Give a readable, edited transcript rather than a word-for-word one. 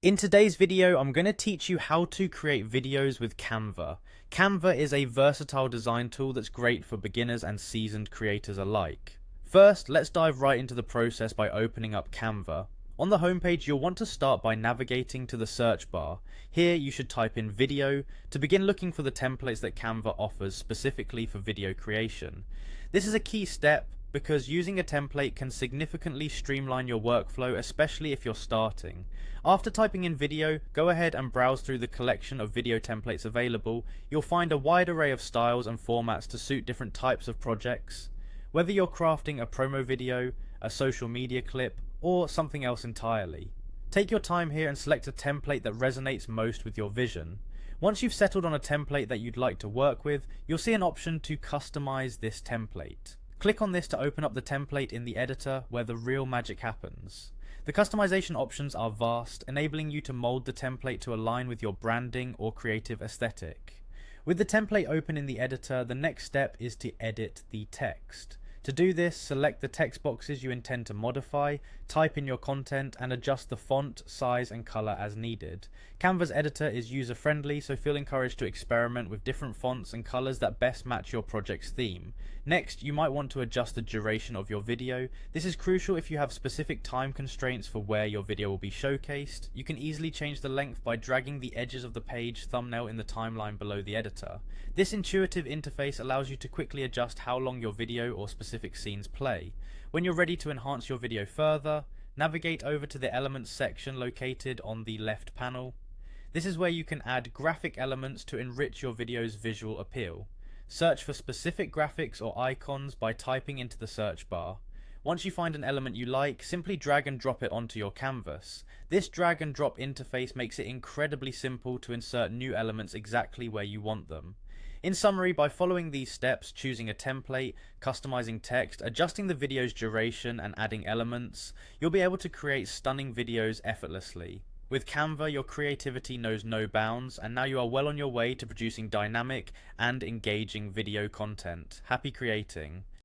In today's video, I'm going to teach you how to create videos with Canva. Canva is a versatile design tool that's great for beginners and seasoned creators alike. First, let's dive right into the process by opening up Canva. On the homepage, you'll want to start by navigating to the search bar. Here, you should type in video to begin looking for the templates that Canva offers specifically for video creation. This is a key step because using a template can significantly streamline your workflow, especially if you're starting. After typing in video, go ahead and browse through the collection of video templates available. You'll find a wide array of styles and formats to suit different types of projects. Whether you're crafting a promo video, a social media clip, or something else entirely. Take your time here and select a template that resonates most with your vision. Once you've settled on a template that you'd like to work with, you'll see an option to customize this template. Click on this to open up the template in the editor where the real magic happens. The customization options are vast, enabling you to mold the template to align with your branding or creative aesthetic. With the template open in the editor, the next step is to edit the text. To do this, select the text boxes you intend to modify, type in your content, and adjust the font, size, and color as needed. Canva's editor is user-friendly, so feel encouraged to experiment with different fonts and colors that best match your project's theme. Next, you might want to adjust the duration of your video. This is crucial if you have specific time constraints for where your video will be showcased. You can easily change the length by dragging the edges of the page thumbnail in the timeline below the editor. This intuitive interface allows you to quickly adjust how long your video or specific scenes play. When you're ready to enhance your video further, navigate over to the Elements section located on the left panel. This is where you can add graphic elements to enrich your video's visual appeal. Search for specific graphics or icons by typing into the search bar. Once you find an element you like, simply drag and drop it onto your canvas. This drag and drop interface makes it incredibly simple to insert new elements exactly where you want them. In summary, by following these steps, choosing a template, customizing text, adjusting the video's duration, and adding elements, you'll be able to create stunning videos effortlessly. With Canva, your creativity knows no bounds, and now you are well on your way to producing dynamic and engaging video content. Happy creating!